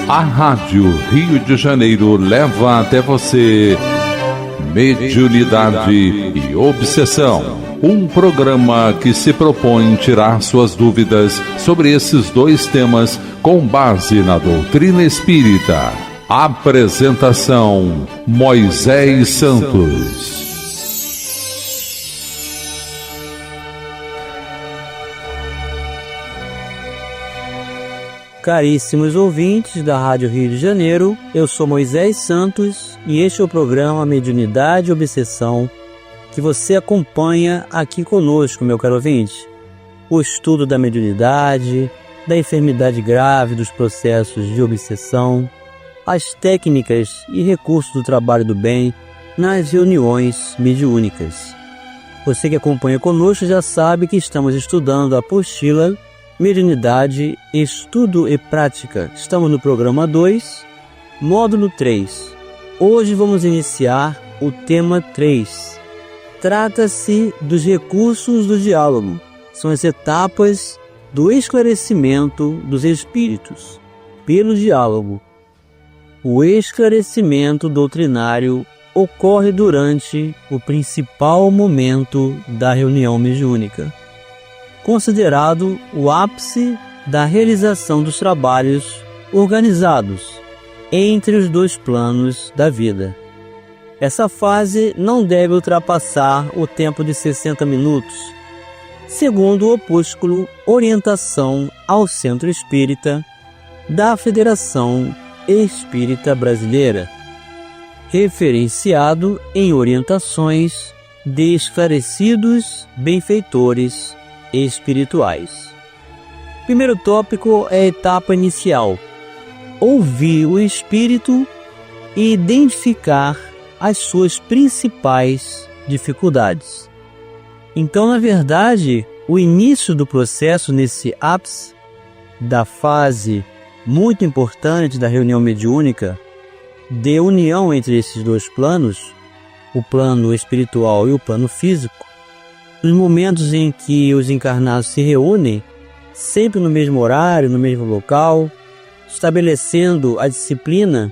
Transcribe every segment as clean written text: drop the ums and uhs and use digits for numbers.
A Rádio Rio de Janeiro leva até você Mediunidade e Obsessão. Um programa que se propõe tirar suas dúvidas sobre esses dois temas com base na doutrina espírita. Apresentação: Moisés Santos. Caríssimos ouvintes da Rádio Rio de Janeiro, eu sou Moisés Santos e este é o programa Mediunidade e Obsessão que você acompanha aqui conosco, meu caro ouvinte. O estudo da mediunidade, da enfermidade grave, dos processos de obsessão, as técnicas e recursos do trabalho do bem nas reuniões mediúnicas. Você que acompanha conosco já sabe que estamos estudando a apostila Mediunidade, Estudo e Prática. Estamos no programa 2, módulo 3. Hoje vamos iniciar o tema 3. Trata-se dos recursos do diálogo. São as etapas do esclarecimento dos espíritos pelo diálogo. O esclarecimento doutrinário ocorre durante o principal momento da reunião mediúnica, considerado o ápice da realização dos trabalhos organizados entre os dois planos da vida. Essa fase não deve ultrapassar o tempo de 60 minutos, segundo o opúsculo Orientação ao Centro Espírita da Federação Espírita Brasileira, referenciado em orientações de esclarecidos benfeitores espirituais. Primeiro tópico é a etapa inicial: ouvir o espírito e identificar as suas principais dificuldades. Então, na verdade, o início do processo nesse ápice da fase muito importante da reunião mediúnica, de união entre esses dois planos, o plano espiritual e o plano físico, nos momentos em que os encarnados se reúnem, sempre no mesmo horário, no mesmo local, estabelecendo a disciplina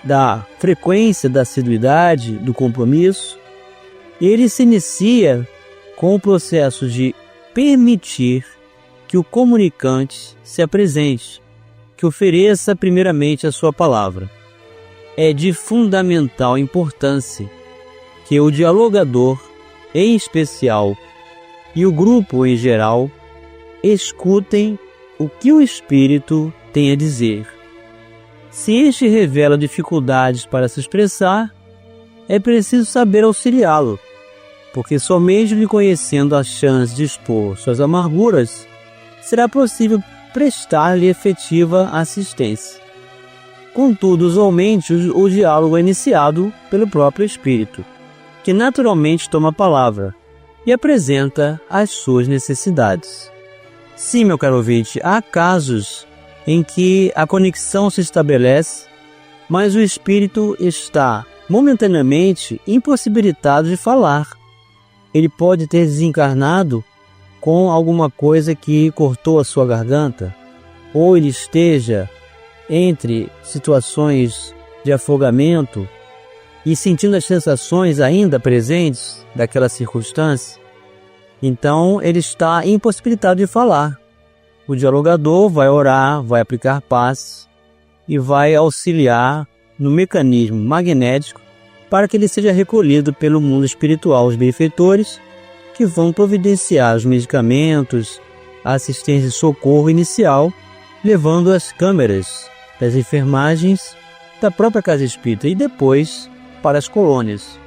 da frequência, da assiduidade, do compromisso, ele se inicia com o processo de permitir que o comunicante se apresente, que ofereça primeiramente a sua palavra. É de fundamental importância que o dialogador, em especial, e o grupo em geral, escutem o que o espírito tem a dizer. Se este revela dificuldades para se expressar, é preciso saber auxiliá-lo, porque somente lhe conhecendo a chance de expor suas amarguras, será possível prestar-lhe efetiva assistência. Contudo, usualmente o diálogo é iniciado pelo próprio espírito, que naturalmente toma a palavra e apresenta as suas necessidades. Sim, meu caro ouvinte, há casos em que a conexão se estabelece, mas o espírito está momentaneamente impossibilitado de falar. Ele pode ter desencarnado com alguma coisa que cortou a sua garganta, ou ele esteja entre situações de afogamento e sentindo as sensações ainda presentes daquela circunstância. Então ele está impossibilitado de falar. O dialogador vai orar, vai aplicar passes e vai auxiliar no mecanismo magnético para que ele seja recolhido pelo mundo espiritual, os benfeitores, que vão providenciar os medicamentos, a assistência e socorro inicial, levando as câmeras das enfermagens da própria casa espírita e depois para as colônias.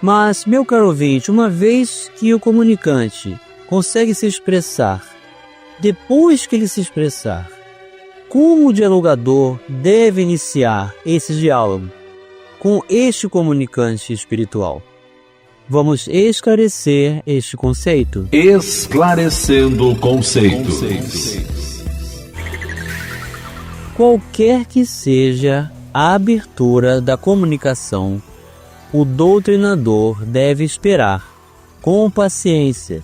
Mas, meu caro ouvinte, uma vez que o comunicante consegue se expressar, depois que ele se expressar, como o dialogador deve iniciar esse diálogo com este comunicante espiritual? Vamos esclarecer este conceito. Esclarecendo conceitos. Qualquer que seja a abertura da comunicação, o doutrinador deve esperar, com paciência,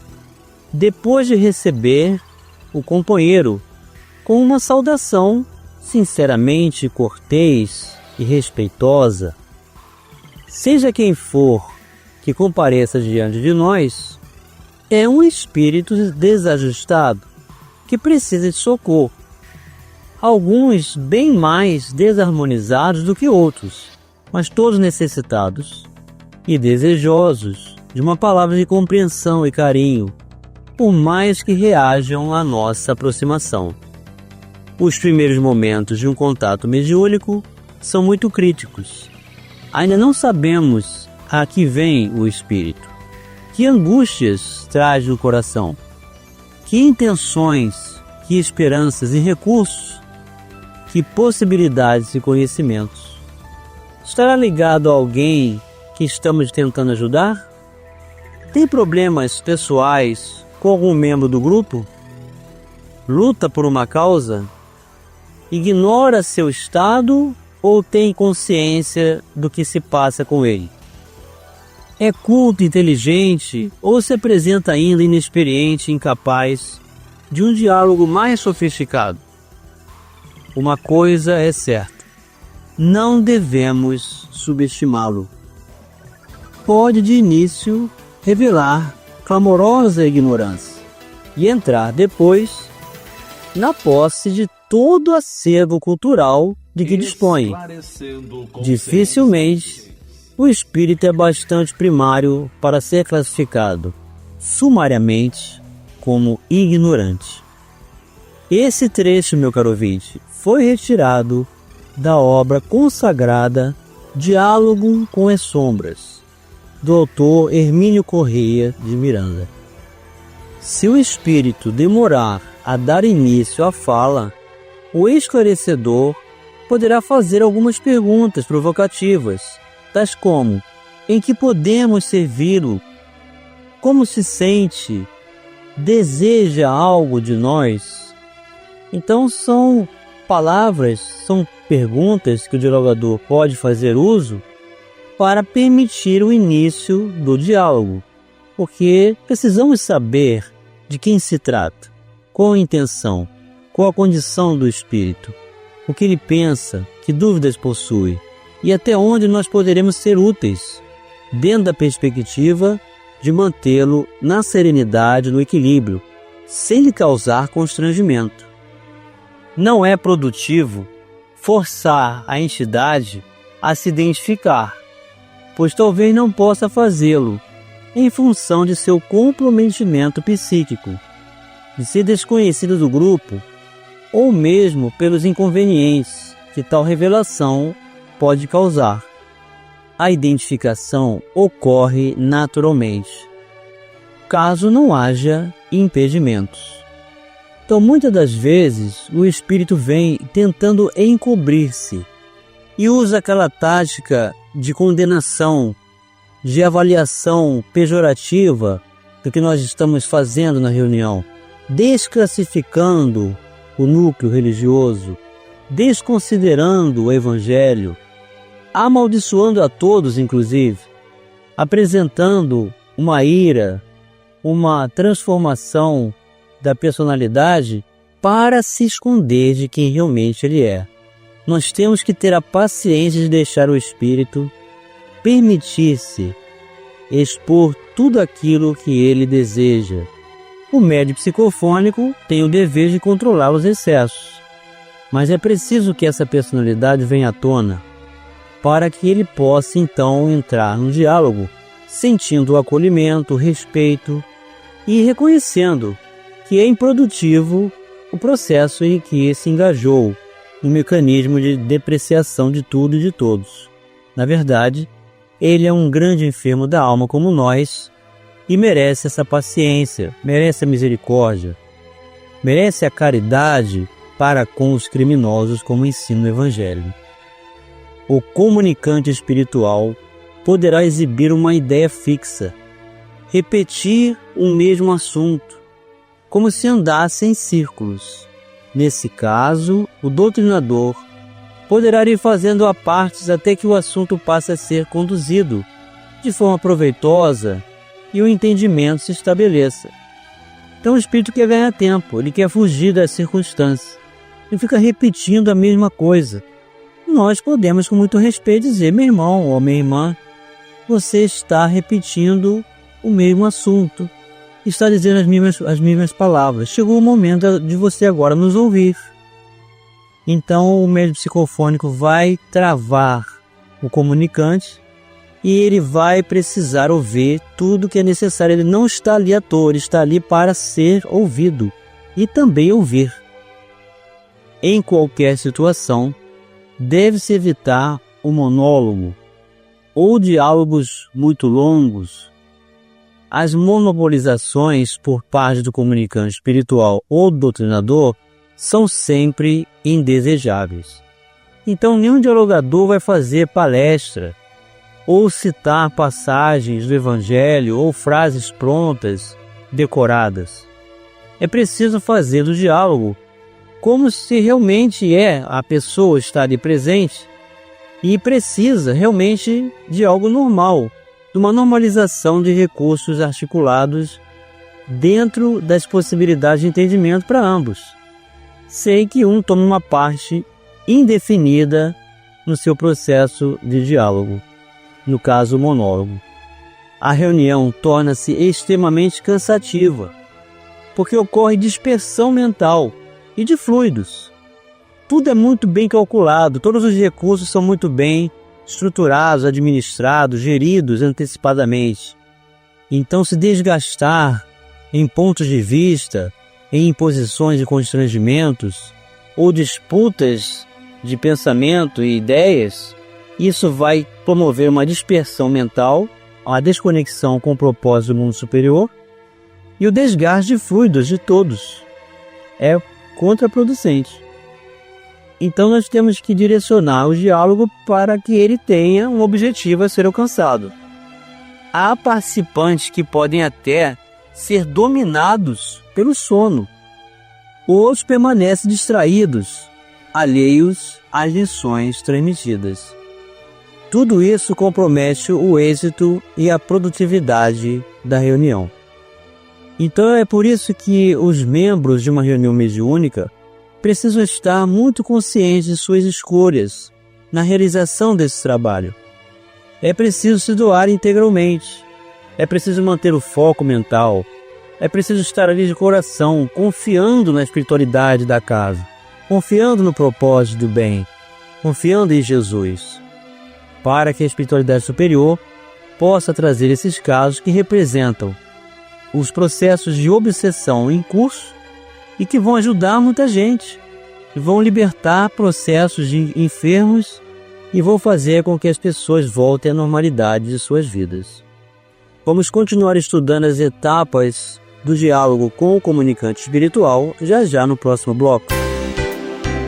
depois de receber o companheiro com uma saudação sinceramente cortês e respeitosa, seja quem for que compareça diante de nós, é um espírito desajustado que precisa de socorro. Alguns bem mais desarmonizados do que outros, mas todos necessitados e desejosos de uma palavra de compreensão e carinho, por mais que reajam à nossa aproximação. Os primeiros momentos de um contato mediúnico são muito críticos. Ainda não sabemos a que vem o espírito, que angústias traz no coração, que intenções, que esperanças e recursos, que possibilidades e conhecimentos. Estará ligado a alguém que estamos tentando ajudar? Tem problemas pessoais com algum membro do grupo? Luta por uma causa? Ignora seu estado ou tem consciência do que se passa com ele? É culto, inteligente ou se apresenta ainda inexperiente e incapaz de um diálogo mais sofisticado? Uma coisa é certa: não devemos subestimá-lo. Pode de início revelar clamorosa ignorância e entrar depois na posse de todo o acervo cultural de que dispõe. Dificilmente o espírito é bastante primário para ser classificado sumariamente como ignorante. Esse trecho, meu caro ouvinte, foi retirado da obra consagrada Diálogo com as Sombras, do autor Hermínio Correia de Miranda. Se o espírito demorar a dar início à fala, o esclarecedor poderá fazer algumas perguntas provocativas, tais como: em que podemos servi-lo? Como se sente? Deseja algo de nós? Então são palavras, são perguntas que o dialogador pode fazer uso para permitir o início do diálogo, porque precisamos saber de quem se trata, qual a intenção, qual a condição do espírito, o que ele pensa, que dúvidas possui e até onde nós poderemos ser úteis, dentro da perspectiva de mantê-lo na serenidade, no equilíbrio, sem lhe causar constrangimento. Não é produtivo forçar a entidade a se identificar, pois talvez não possa fazê-lo em função de seu comprometimento psíquico, de ser desconhecido do grupo, ou mesmo pelos inconvenientes que tal revelação pode causar. A identificação ocorre naturalmente, caso não haja impedimentos. Então, muitas das vezes, o espírito vem tentando encobrir-se e usa aquela tática de condenação, de avaliação pejorativa do que nós estamos fazendo na reunião, desclassificando o núcleo religioso, desconsiderando o evangelho, amaldiçoando a todos, inclusive, apresentando uma ira, uma transformação da personalidade para se esconder de quem realmente ele é. Nós temos que ter a paciência de deixar o espírito permitir-se expor tudo aquilo que ele deseja. O médium psicofônico tem o dever de controlar os excessos, mas é preciso que essa personalidade venha à tona para que ele possa então entrar no diálogo, sentindo o acolhimento, o respeito e reconhecendo que é improdutivo o processo em que se engajou no mecanismo de depreciação de tudo e de todos. Na verdade, ele é um grande enfermo da alma como nós e merece essa paciência, merece a misericórdia, merece a caridade para com os criminosos, como ensina o Evangelho. O comunicante espiritual poderá exibir uma ideia fixa, repetir um mesmo assunto, como se andasse em círculos. Nesse caso, o doutrinador poderá ir fazendo a partes até que o assunto passe a ser conduzido de forma proveitosa e o entendimento se estabeleça. Então o espírito quer ganhar tempo, ele quer fugir das circunstâncias. e fica repetindo a mesma coisa. Nós podemos, com muito respeito, dizer: meu irmão ou minha irmã, você está repetindo o mesmo assunto, está dizendo as mesmas palavras. Chegou o momento de você agora nos ouvir. Então o médium psicofônico vai travar o comunicante e ele vai precisar ouvir tudo que é necessário. Ele não está ali à toa, ele está ali para ser ouvido e também ouvir. Em qualquer situação, deve-se evitar o monólogo ou diálogos muito longos. As monopolizações por parte do comunicante espiritual ou do doutrinador são sempre indesejáveis. Então, nenhum dialogador vai fazer palestra ou citar passagens do Evangelho ou frases prontas, decoradas. É preciso fazer do diálogo como se realmente a pessoa está ali presente e precisa realmente de algo normal, de uma normalização de recursos articulados dentro das possibilidades de entendimento para ambos, sem que um tome uma parte indefinida no seu processo de diálogo, no caso o monólogo. A reunião torna-se extremamente cansativa, porque ocorre dispersão mental e de fluidos. Tudo é muito bem calculado, todos os recursos são muito bem estruturados, administrados, geridos antecipadamente. Então, se desgastar em pontos de vista, em imposições e constrangimentos, ou disputas de pensamento e ideias, isso vai promover uma dispersão mental, uma desconexão com o propósito do mundo superior e o desgaste de fluidos de todos. É contraproducente. Então nós temos que direcionar o diálogo para que ele tenha um objetivo a ser alcançado. Há participantes que podem até ser dominados pelo sono. Outros permanecem distraídos, alheios às lições transmitidas. Tudo isso compromete o êxito e a produtividade da reunião. Então é por isso que os membros de uma reunião mediúnica precisam estar muito conscientes de suas escolhas na realização desse trabalho. É preciso se doar integralmente, é preciso manter o foco mental, é preciso estar ali de coração, confiando na espiritualidade da casa, confiando no propósito do bem, confiando em Jesus, para que a espiritualidade superior possa trazer esses casos que representam os processos de obsessão em curso e que vão ajudar muita gente, vão libertar processos de enfermos e vão fazer com que as pessoas voltem à normalidade de suas vidas. Vamos continuar estudando as etapas do diálogo com o comunicante espiritual já no próximo bloco.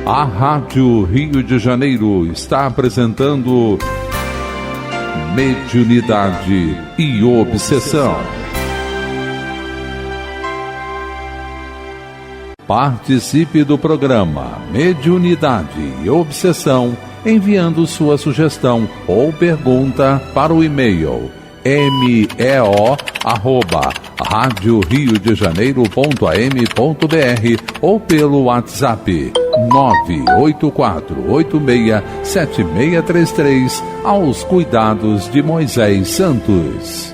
A Rádio Rio de Janeiro está apresentando Mediunidade e Obsessão. Participe do programa Mediunidade e Obsessão enviando sua sugestão ou pergunta para o e-mail meo@radioriodejaneiro.am.br ou pelo WhatsApp 984867633 aos cuidados de Moisés Santos.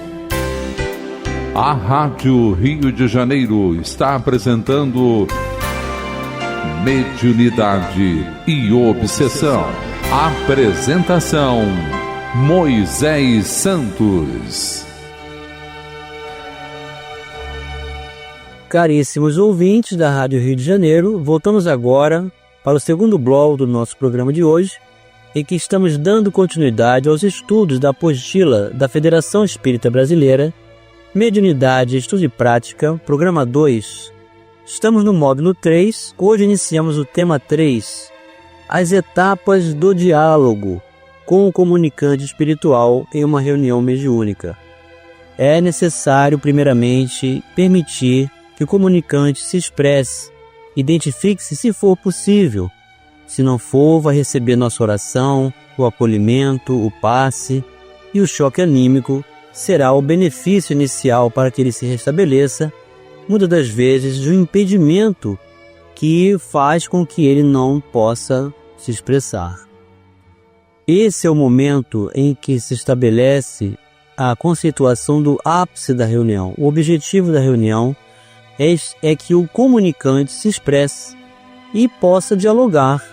A Rádio Rio de Janeiro está apresentando Mediunidade e Obsessão. Apresentação: Moisés Santos. Caríssimos ouvintes da Rádio Rio de Janeiro, voltamos agora para o segundo bloco do nosso programa de hoje, em que estamos dando continuidade aos estudos da apostila da Federação Espírita Brasileira, Mediunidade, Estudo e Prática, Programa 2. Estamos no módulo 3, hoje iniciamos o tema 3, as etapas do diálogo com o comunicante espiritual em uma reunião mediúnica. É necessário, primeiramente, permitir que o comunicante se expresse, identifique-se se for possível. Se não for, vai receber nossa oração, o acolhimento, o passe e o choque anímico será o benefício inicial para que ele se restabeleça, muitas das vezes de um impedimento que faz com que ele não possa se expressar. Esse é o momento em que se estabelece a conceituação do ápice da reunião. O objetivo da reunião é que o comunicante se expresse e possa dialogar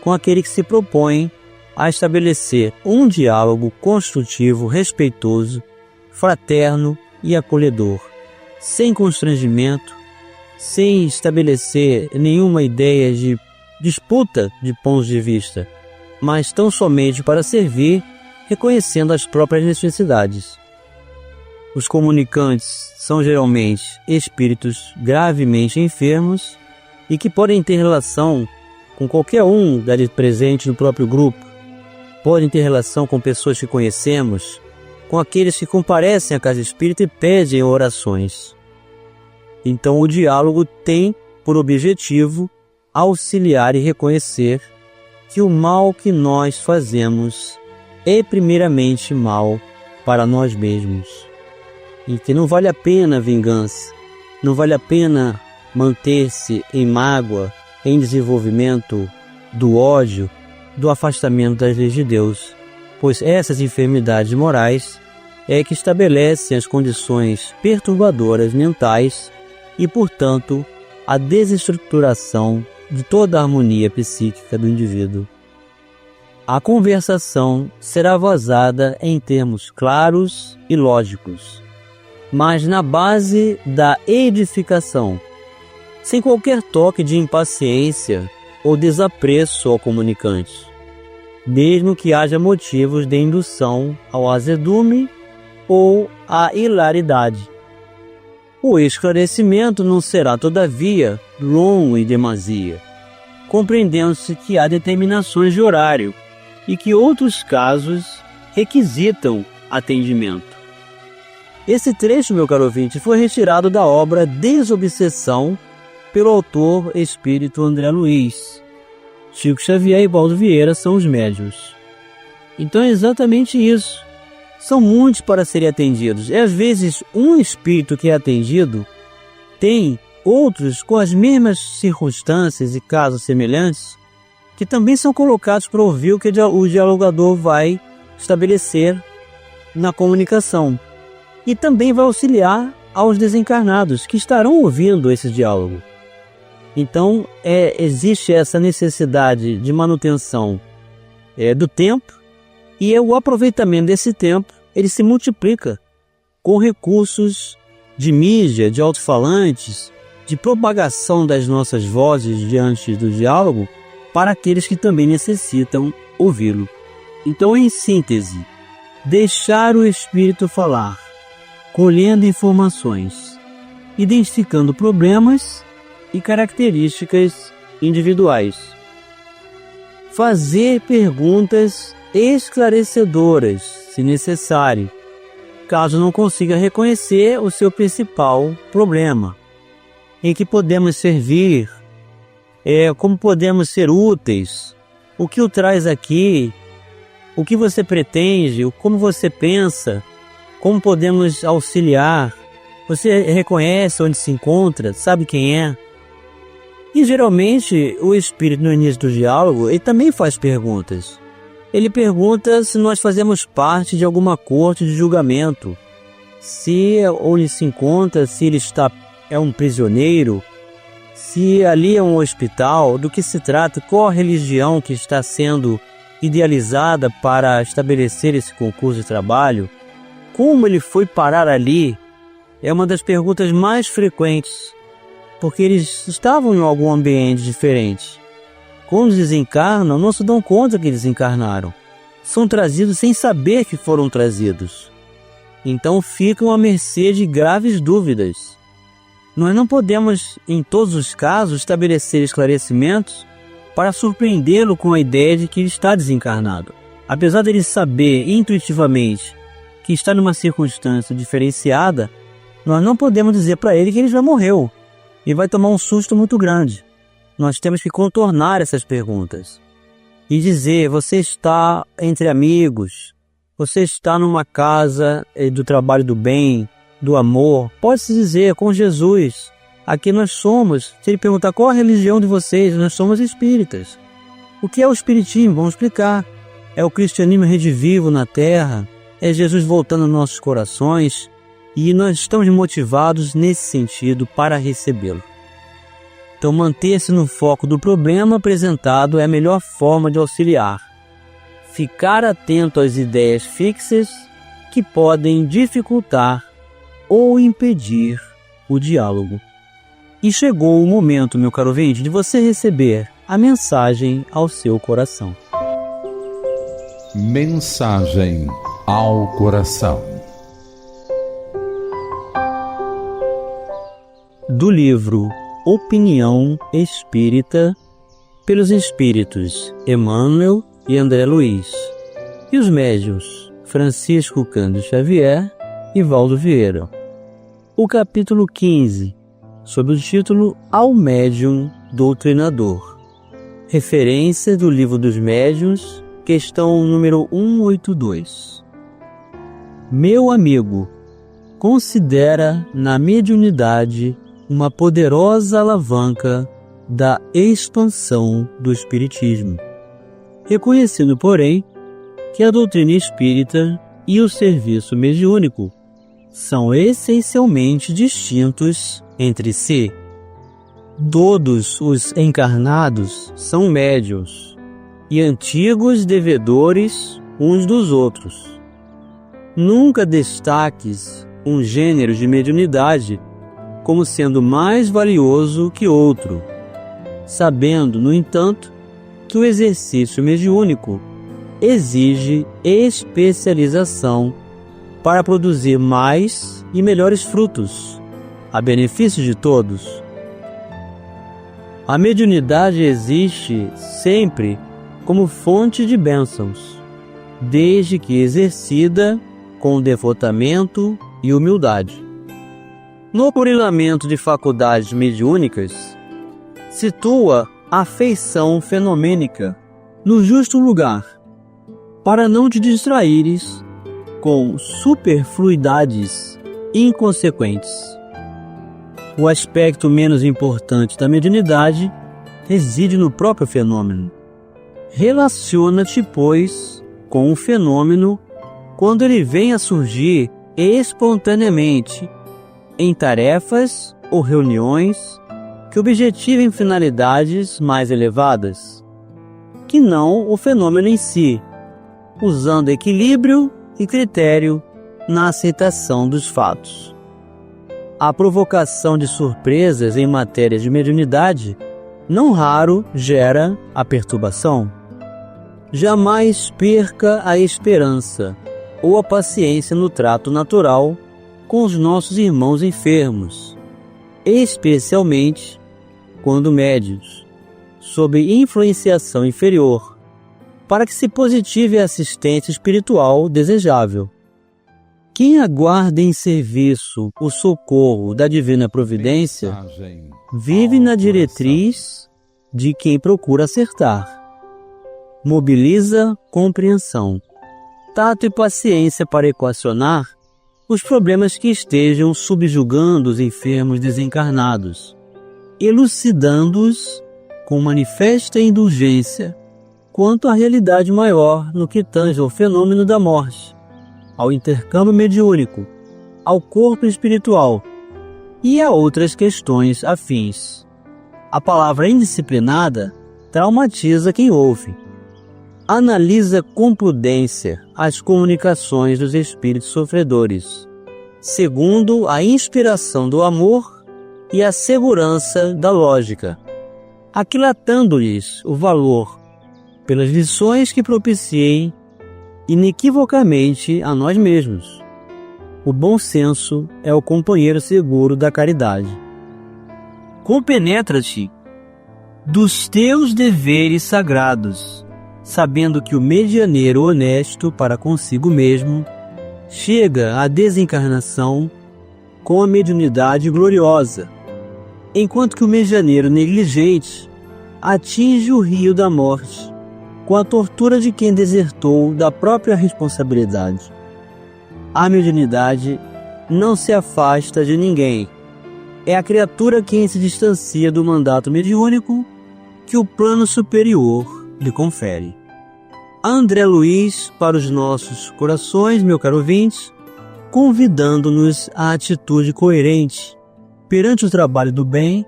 com aquele que se propõe a estabelecer um diálogo construtivo, respeitoso, fraterno e acolhedor, sem constrangimento, sem estabelecer nenhuma ideia de disputa de pontos de vista, mas tão somente para servir, reconhecendo as próprias necessidades. Os comunicantes são geralmente espíritos gravemente enfermos e que podem ter relação com qualquer um dali presente no próprio grupo, podem ter relação com pessoas que conhecemos, com aqueles que comparecem à casa espírita e pedem orações. Então o diálogo tem por objetivo auxiliar e reconhecer que o mal que nós fazemos é primeiramente mal para nós mesmos e que não vale a pena a vingança, não vale a pena manter-se em mágoa, em desenvolvimento do ódio, do afastamento das leis de Deus, pois essas enfermidades morais é que estabelecem as condições perturbadoras mentais e, portanto, a desestruturação de toda a harmonia psíquica do indivíduo. A conversação será vazada em termos claros e lógicos, mas na base da edificação, sem qualquer toque de impaciência ou desapreço ao comunicante, mesmo que haja motivos de indução ao azedume ou à hilaridade. O esclarecimento não será, todavia, longo em demasia, compreendendo-se que há determinações de horário e que outros casos requisitam atendimento. Esse trecho, meu caro ouvinte, foi retirado da obra Desobsessão pelo autor espírito André Luiz. Chico Xavier e Baldo Vieira são os médiuns. Então é exatamente isso. São muitos para serem atendidos. E às vezes um espírito que é atendido tem outros com as mesmas circunstâncias e casos semelhantes que também são colocados para ouvir o que o dialogador vai estabelecer na comunicação. E também vai auxiliar aos desencarnados que estarão ouvindo esse diálogo. Então existe essa necessidade de manutenção do tempo, e o aproveitamento desse tempo ele se multiplica com recursos de mídia, de alto-falantes, de propagação das nossas vozes diante do diálogo para aqueles que também necessitam ouvi-lo. Então, em síntese, deixar o espírito falar, colhendo informações, identificando problemas e características individuais. Fazer perguntas esclarecedoras, se necessário, caso não consiga reconhecer o seu principal problema, em que podemos servir, como podemos ser úteis, o que o traz aqui, o que você pretende, como você pensa, como podemos auxiliar, você reconhece onde se encontra, sabe quem é? E geralmente o espírito no início do diálogo, ele também faz perguntas. Ele pergunta se nós fazemos parte de alguma corte de julgamento, se onde se encontra, se ele é um prisioneiro, se ali é um hospital, do que se trata, qual a religião que está sendo idealizada para estabelecer esse concurso de trabalho, como ele foi parar ali, é uma das perguntas mais frequentes, porque eles estavam em algum ambiente diferente. Quando desencarnam, não se dão conta que desencarnaram. São trazidos sem saber que foram trazidos. Então ficam à mercê de graves dúvidas. Nós não podemos, em todos os casos, estabelecer esclarecimentos para surpreendê-lo com a ideia de que ele está desencarnado. Apesar dele saber intuitivamente que está numa circunstância diferenciada, nós não podemos dizer para ele que ele já morreu e vai tomar um susto muito grande. Nós temos que contornar essas perguntas e dizer: você está entre amigos, você está numa casa do trabalho do bem, do amor, pode-se dizer com Jesus, Aqui nós somos, se ele perguntar qual a religião de vocês, nós somos espíritas. O que é o espiritismo? Vamos explicar. É o cristianismo redivivo na Terra, é Jesus voltando aos nossos corações, e nós estamos motivados nesse sentido para recebê-lo. Então, manter-se no foco do problema apresentado é a melhor forma de auxiliar. Ficar atento às ideias fixas que podem dificultar ou impedir o diálogo. E chegou o momento, meu caro ouvinte, de você receber a mensagem ao seu coração. Mensagem ao coração. Do livro Opinião Espírita, pelos espíritos Emmanuel e André Luiz, e os médiuns Francisco Cândido Xavier e Valdo Vieira. O capítulo 15, sob o título Ao Médium Doutrinador. Referência do Livro dos Médiuns, questão número 182. Meu amigo, considera na mediunidade uma poderosa alavanca da expansão do espiritismo, reconhecendo, porém, que a doutrina espírita e o serviço mediúnico são essencialmente distintos entre si. Todos os encarnados são médiuns e antigos devedores uns dos outros. Nunca destaques um gênero de mediunidade como sendo mais valioso que outro, sabendo, no entanto, que o exercício mediúnico exige especialização para produzir mais e melhores frutos, a benefício de todos. A mediunidade existe sempre como fonte de bênçãos, desde que exercida com devotamento e humildade. No burilamento de faculdades mediúnicas, situa a feição fenomênica no justo lugar, para não te distraíres com superfluidades inconsequentes. O aspecto menos importante da mediunidade reside no próprio fenômeno. Relaciona-te, pois, com o fenômeno quando ele vem a surgir espontaneamente em tarefas ou reuniões que objetivem finalidades mais elevadas, que não o fenômeno em si, usando equilíbrio e critério na aceitação dos fatos. A provocação de surpresas em matéria de mediunidade não raro gera a perturbação. Jamais perca a esperança ou a paciência no trato natural com os nossos irmãos enfermos, especialmente quando médios, sob influenciação inferior, para que se positive a assistência espiritual desejável. Quem aguarda em serviço o socorro da divina providência, vive na diretriz de quem procura acertar. Mobiliza compreensão, tato e paciência para equacionar os problemas que estejam subjugando os enfermos desencarnados, elucidando-os com manifesta indulgência quanto à realidade maior no que tange ao fenômeno da morte, ao intercâmbio mediúnico, ao corpo espiritual e a outras questões afins. A palavra indisciplinada traumatiza quem ouve. Analisa com prudência as comunicações dos espíritos sofredores, segundo a inspiração do amor e a segurança da lógica, aquilatando-lhes o valor pelas lições que propiciem inequivocamente a nós mesmos. O bom senso é o companheiro seguro da caridade. Compenetra-te dos teus deveres sagrados, sabendo que o medianeiro honesto para consigo mesmo chega à desencarnação com a mediunidade gloriosa, enquanto que o medianeiro negligente atinge o rio da morte com a tortura de quem desertou da própria responsabilidade. A mediunidade não se afasta de ninguém, é a criatura quem se distancia do mandato mediúnico que o plano superior lhe confere. André Luiz para os nossos corações, meu caro ouvinte, convidando-nos à atitude coerente perante o trabalho do bem,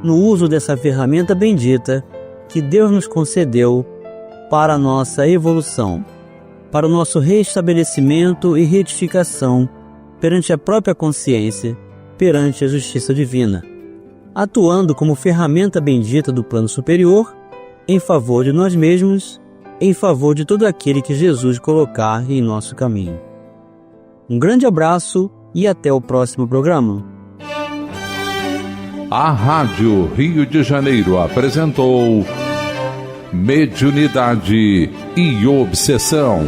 no uso dessa ferramenta bendita que Deus nos concedeu para a nossa evolução, para o nosso restabelecimento e retificação perante a própria consciência, perante a justiça divina, atuando como ferramenta bendita do plano superior em favor de nós mesmos, em favor de todo aquele que Jesus colocar em nosso caminho. Um grande abraço e até o próximo programa. A Rádio Rio de Janeiro apresentou Mediunidade e Obsessão.